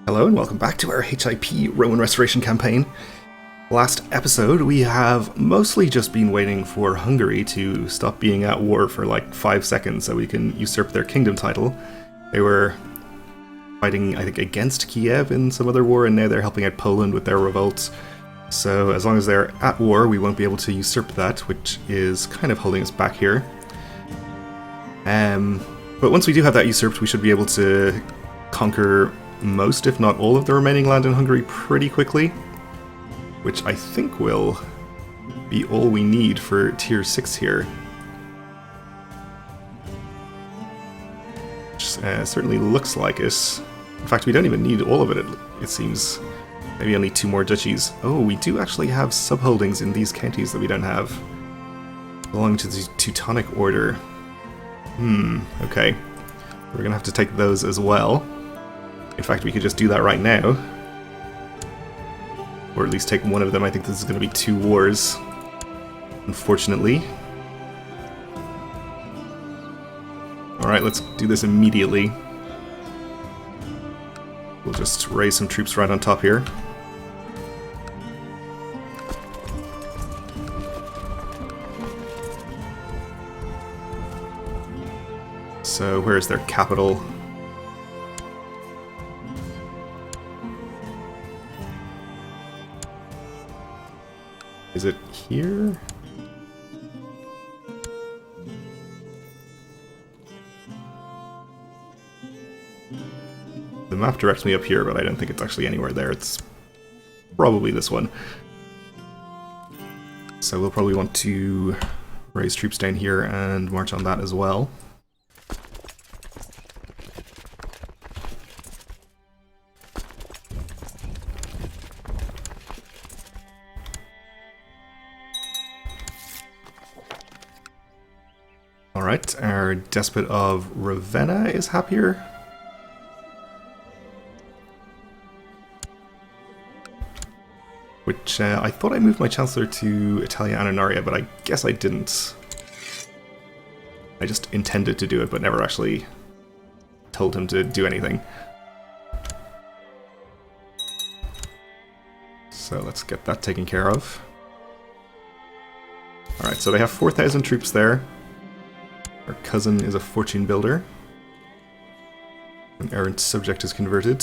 Hello and welcome back to our HIP Roman Restoration campaign. Last episode we have mostly just been waiting for Hungary to stop being at war for like 5 seconds so we can usurp their kingdom title. They were fighting, I think, against Kiev in some other war, and now they're helping out Poland with their revolts. So as long as they're at war, we won't be able to usurp that, which is kind of holding us back here. But once we do have that usurped, we should be able to conquer most, if not all, of the remaining land in Hungary pretty quickly, which I think will be all we need for tier 6 here. Which certainly looks like it. In fact, we don't even need all of it, it seems. Maybe only 2 more duchies. Oh, we do actually have subholdings in these counties that we don't have, belonging to the Teutonic Order. Okay. We're gonna have to take those as well. In fact, we could just do that right now. Or at least take one of them. I think this is going to be 2 wars, unfortunately. Alright, let's do this immediately. We'll just raise some troops right on top here. So, where's their capital? Is it here? The map directs me up here, but I don't think it's actually anywhere there. It's probably this one. So we'll probably want to raise troops down here and march on that as well. Alright, our despot of Ravenna is happier. Which, I thought I moved my chancellor to Italia Annonaria, but I guess I didn't. I just intended to do it, but never actually told him to do anything. So let's get that taken care of. Alright, so they have 4,000 troops there. Our cousin is a fortune builder. An errant subject is converted.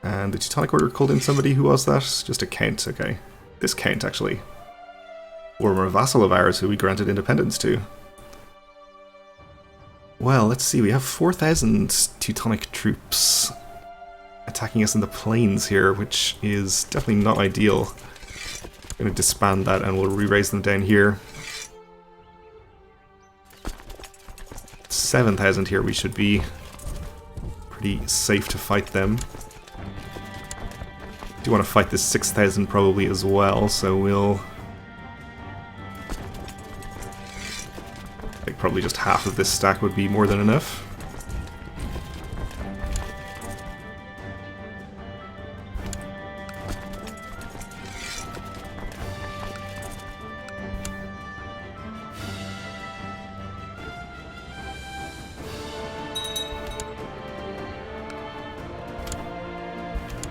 And the Teutonic Order called in somebody. Who was that? Just a count, okay. This count, actually. Former vassal of ours who we granted independence to. Well, let's see. We have 4,000 Teutonic troops attacking us in the plains here, which is definitely not ideal. I'm going to disband that and we'll re-raise them down here. 7,000 here, we should be pretty safe to fight them. Do want to fight this 6,000 probably as well, so we'll... like probably just half of this stack would be more than enough.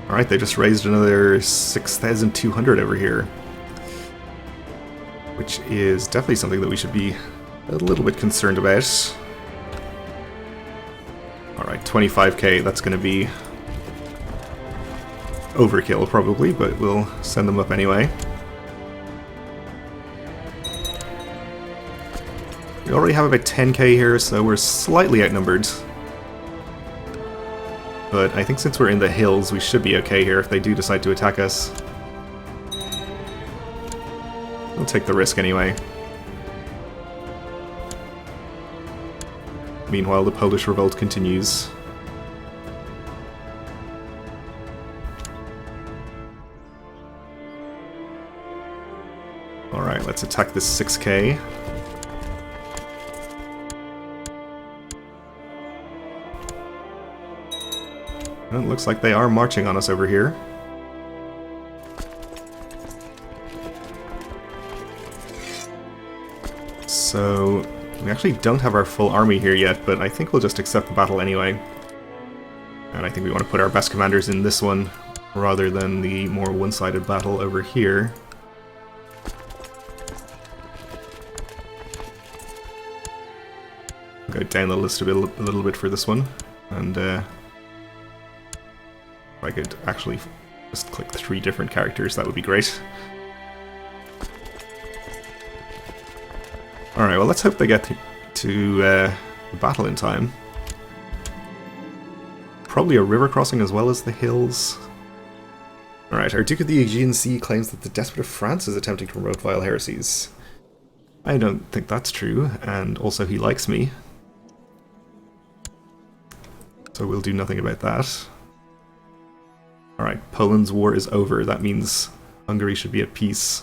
Alright, they just raised another 6,200 over here. Which is definitely something that we should be a little bit concerned about. Alright, 25k, that's going to be overkill probably, but we'll send them up anyway. We already have about 10k here, so we're slightly outnumbered. But I think since we're in the hills, we should be okay here if they do decide to attack us. We'll take the risk anyway. Meanwhile, the Polish revolt continues. Alright, let's attack this 6k. Well, it looks like they are marching on us over here. So, we actually don't have our full army here yet, but I think we'll just accept the battle anyway. And I think we want to put our best commanders in this one, rather than the more one-sided battle over here. Go down the list a little bit for this one, and if I could actually just click 3 different characters, that would be great. Alright, well let's hope they get to the battle in time. Probably a river crossing as well as the hills. Alright, our Duke of the Aegean Sea claims that the despot of France is attempting to promote vile heresies. I don't think that's true, and also he likes me. So we'll do nothing about that. Alright, Poland's war is over. That means Hungary should be at peace.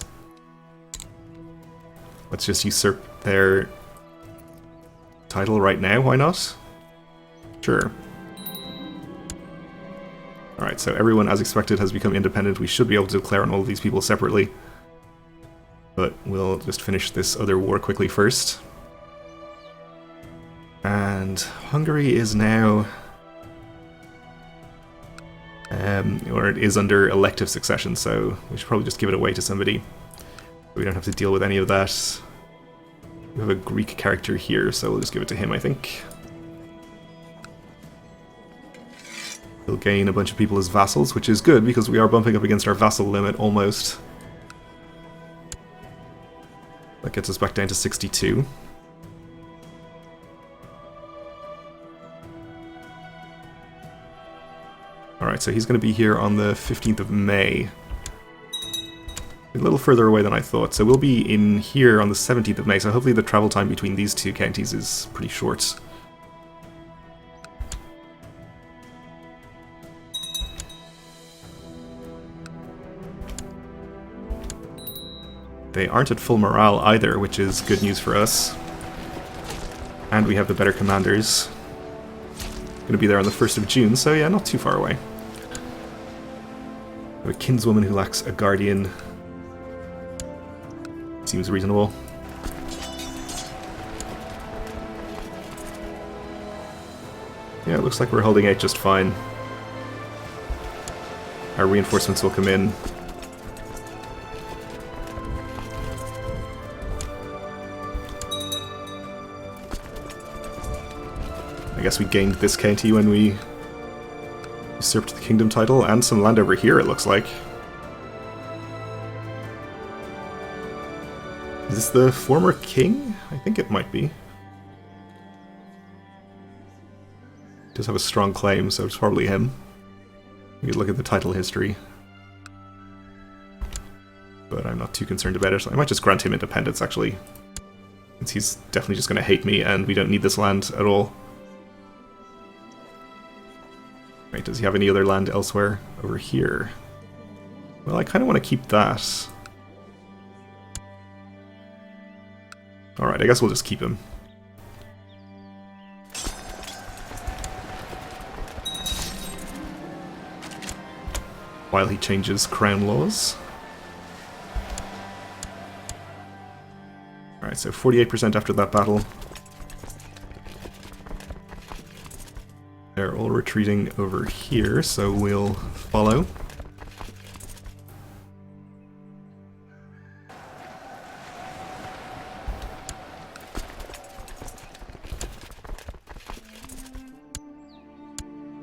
Let's just usurp their title right now, why not? Sure. Alright, so everyone, as expected, has become independent. We should be able to declare on all of these people separately. But we'll just finish this other war quickly first. And Hungary is now... or it is under elective succession, so we should probably just give it away to somebody. We don't have to deal with any of that. We have a Greek character here, so we'll just give it to him, I think. We'll gain a bunch of people as vassals, which is good, because we are bumping up against our vassal limit, almost. That gets us back down to 62. Alright, so he's going to be here on the 15th of May. A little further away than I thought, so we'll be in here on the 17th of May, so hopefully the travel time between these two counties is pretty short. They aren't at full morale either, which is good news for us. And we have the better commanders. Going to be there on the 1st of June, so yeah, not too far away. We have a kinswoman who lacks a guardian. Seems reasonable. Yeah, it looks like we're holding out just fine. Our reinforcements will come in. I guess we gained this county when we usurped the kingdom title, and some land over here, it looks like. Is this the former king? I think it might be. Does have a strong claim, so it's probably him. We could look at the title history. But I'm not too concerned about it. I might just grant him independence, actually. Since he's definitely just going to hate me, and we don't need this land at all. Right, does he have any other land elsewhere? Over here. Well, I kind of want to keep that. Alright, I guess we'll just keep him. While he changes crown laws. Alright, so 48% after that battle. They're all retreating over here, so we'll follow.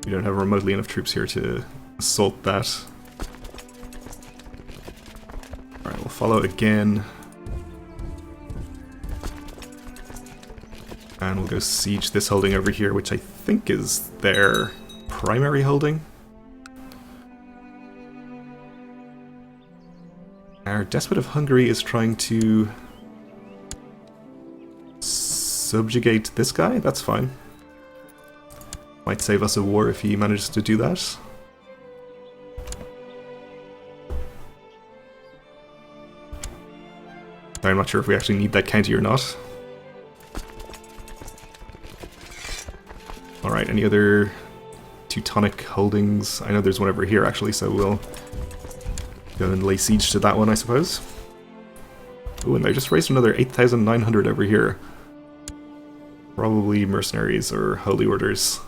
We don't have remotely enough troops here to assault that. Alright, we'll follow again. And we'll go siege this holding over here, which I think is their primary holding. Our despot of Hungary is trying to subjugate this guy. That's fine. Might save us a war if he manages to do that. I'm not sure if we actually need that county or not. Alright, any other Teutonic holdings? I know there's one over here actually, so we'll go and lay siege to that one, I suppose. Ooh, and they just raised another 8,900 over here. Probably mercenaries or holy orders.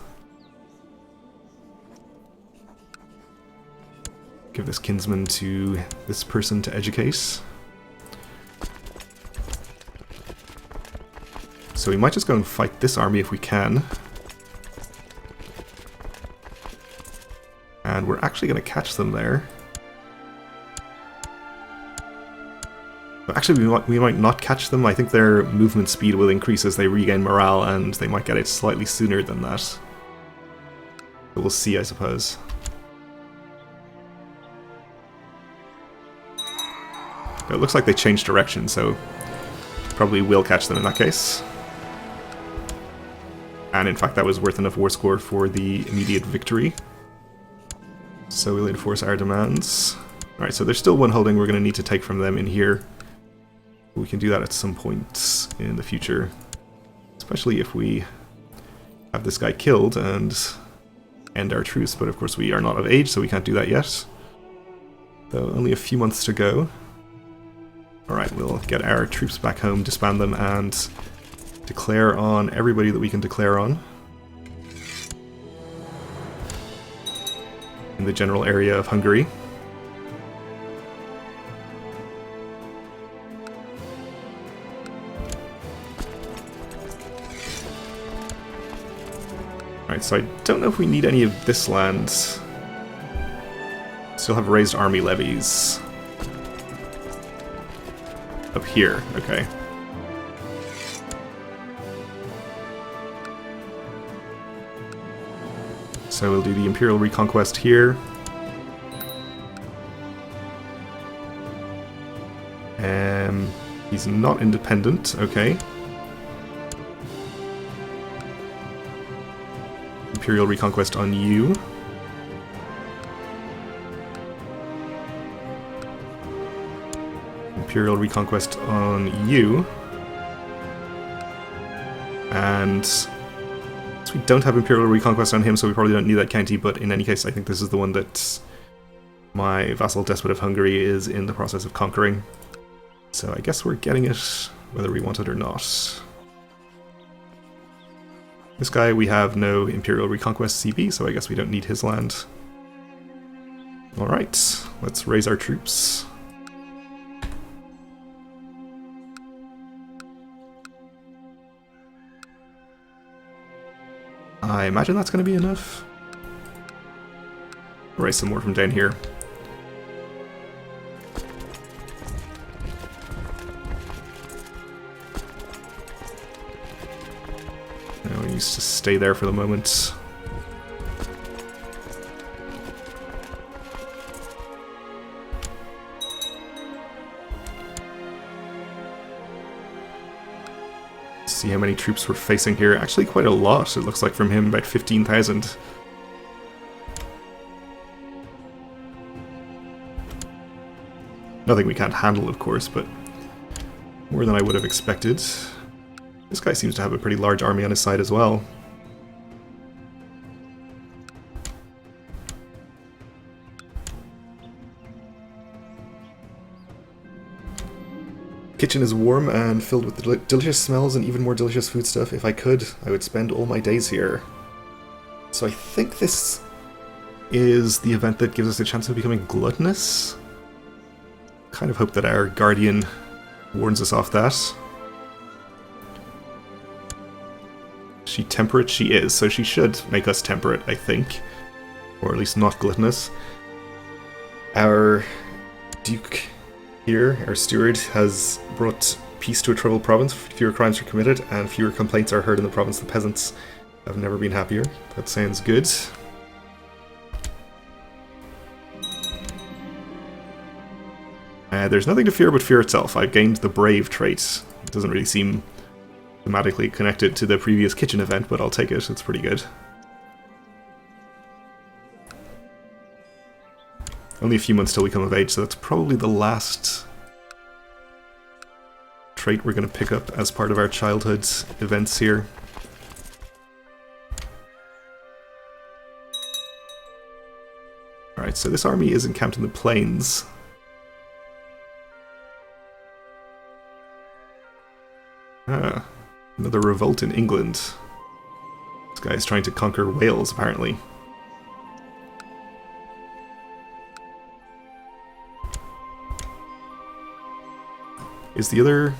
give this kinsman to this person to educate. So we might just go and fight this army if we can. And we're actually going to catch them there. But actually, we might not catch them. I think their movement speed will increase as they regain morale, and they might get it slightly sooner than that. But we'll see, I suppose. It looks like they changed direction, so probably will catch them in that case. And in fact, that was worth enough war score for the immediate victory. So we'll enforce our demands. Alright, so there's still one holding we're going to need to take from them in here. We can do that at some point in the future. Especially if we have this guy killed and end our truce. But of course we are not of age, so we can't do that yet. Though only a few months to go. Alright, we'll get our troops back home, disband them, and declare on everybody that we can declare on in the general area of Hungary. Alright, so I don't know if we need any of this land. Still have raised army levies. Up here, okay. So we'll do the Imperial reconquest here. He's not independent, okay. Imperial reconquest on you. Imperial reconquest on you. And we don't have Imperial reconquest on him, so we probably don't need that county, but in any case I think this is the one that my vassal despot of Hungary is in the process of conquering. So I guess we're getting it whether we want it or not. This guy, we have no Imperial reconquest CB, so I guess we don't need his land. Alright, let's raise our troops. I imagine that's going to be enough. Raise some more from down here. No, we need to stay there for the moment. See how many troops we're facing here. Actually quite a lot, it looks like, from him, about 15,000. Nothing we can't handle, of course, but more than I would have expected. This guy seems to have a pretty large army on his side as well. Kitchen is warm and filled with delicious smells and even more delicious food stuff. If I could, I would spend all my days here. So I think this is the event that gives us a chance of becoming gluttonous. Kind of hope that our guardian warns us off that. She temperate? She is, so she should make us temperate, I think. Or at least not gluttonous. Our Duke here, our steward, has brought peace to a troubled province. Fewer crimes are committed and fewer complaints are heard in the province. The peasants have never been happier. That sounds good. There's nothing to fear but fear itself. I've gained the brave trait. It doesn't really seem thematically connected to the previous kitchen event, but I'll take it. It's pretty good. Only a few months till we come of age, so that's probably the last trait we're going to pick up as part of our childhood events here. Alright, so this army is encamped in the plains. Ah, another revolt in England. This guy is trying to conquer Wales, apparently. Is the other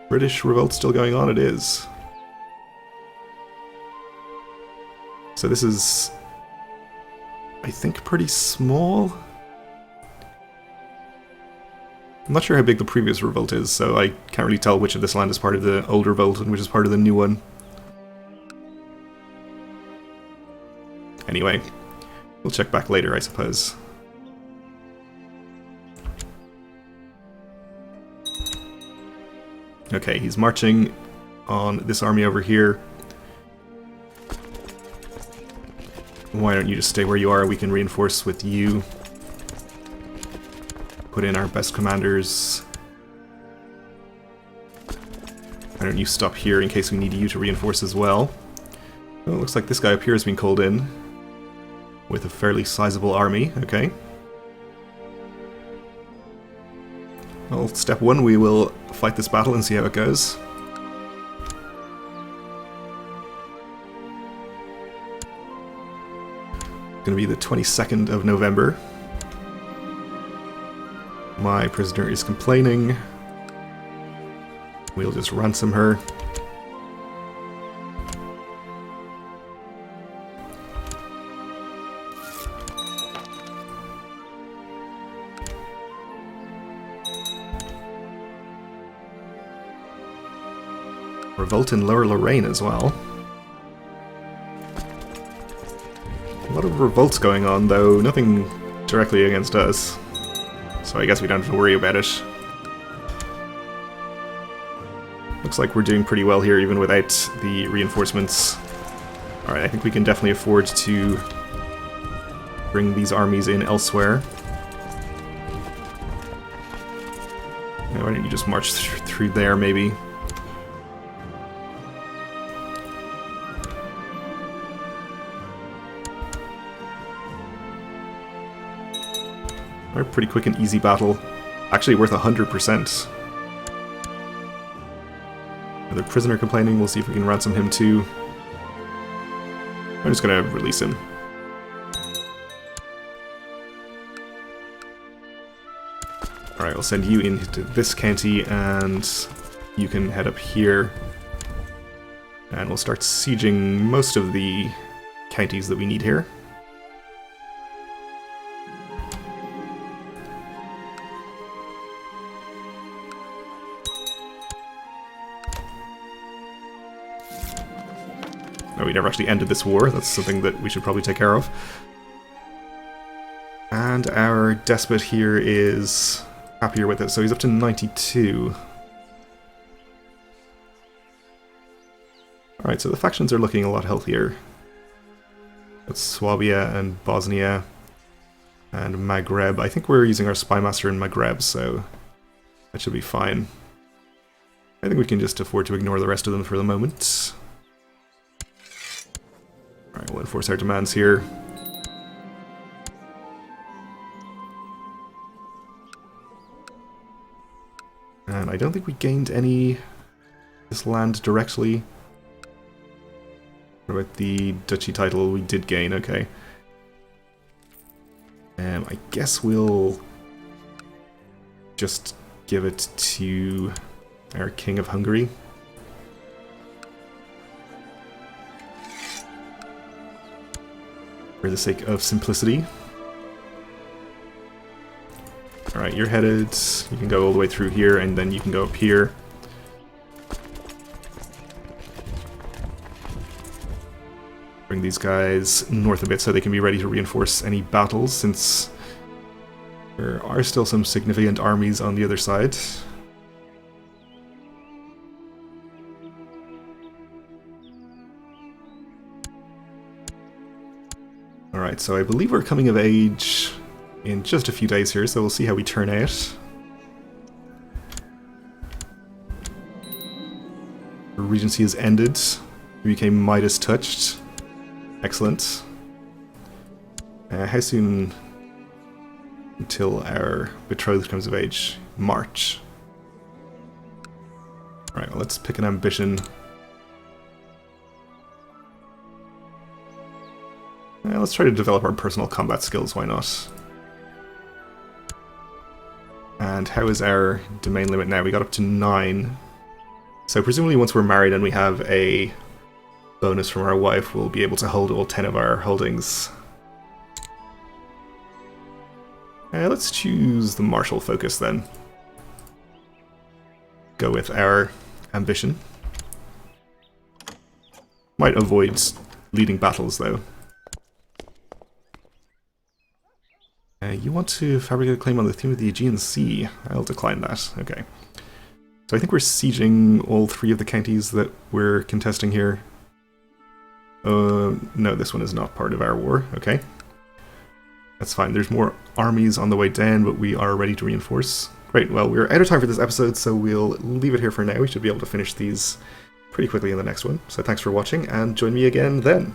British revolt still going on? It is. So this is, I think, pretty small. I'm not sure how big the previous revolt is, so I can't really tell which of this land is part of the old revolt and which is part of the new one. Anyway, we'll check back later, I suppose. Okay, he's marching on this army over here. Why don't you just stay where you are? We can reinforce with you. Put in our best commanders. Why don't you stop here in case we need you to reinforce as well? Oh, it looks like this guy up here has been called in with a fairly sizable army. Okay. Well, step one, we will fight this battle and see how it goes. Going to be the 22nd of November. My prisoner is complaining. We'll just ransom her. Revolt in Lower Lorraine as well. A lot of revolts going on, though nothing directly against us. So I guess we don't have to worry about it. Looks like we're doing pretty well here, even without the reinforcements. Alright, I think we can definitely afford to bring these armies in elsewhere. Now, why don't you just march through there, maybe? A pretty quick and easy battle. Actually worth 100%. Another prisoner complaining. We'll see if we can ransom him too. I'm just gonna release him. Alright, we'll send you into this county and you can head up here. And we'll start sieging most of the counties that we need here. Oh, we never actually ended this war. That's something that we should probably take care of. And our despot here is happier with it, so he's up to 92. Alright, so the factions are looking a lot healthier. That's Swabia and Bosnia and Maghreb. I think we're using our spymaster in Maghreb, so that should be fine. I think we can just afford to ignore the rest of them for the moment. Alright, we'll enforce our demands here. And I don't think we gained any this land directly. What about the duchy title? We did gain, okay. I guess we'll just give it to our King of Hungary. For the sake of simplicity. Alright, you're headed. You can go all the way through here, and then you can go up here. Bring these guys north a bit so they can be ready to reinforce any battles, since there are still some significant armies on the other side. Alright, so I believe we're coming of age in just a few days here, so we'll see how we turn out. The Regency has ended. We became Midas touched. Excellent. How soon until our betrothed comes of age? March. Alright, well, let's pick an ambition. Let's try to develop our personal combat skills, why not? And how is our domain limit now? We got up to 9. So presumably once we're married and we have a bonus from our wife, we'll be able to hold all 10 of our holdings. Let's choose the martial focus then. Go with our ambition. Might avoid leading battles though. You want to fabricate a claim on the theme of the Aegean Sea. I'll decline that. Okay. So I think we're sieging all 3 of the counties that we're contesting here. No, this one is not part of our war. Okay. That's fine. There's more armies on the way down, but we are ready to reinforce. Great. Well, we're out of time for this episode, so we'll leave it here for now. We should be able to finish these pretty quickly in the next one. So thanks for watching, and join me again then.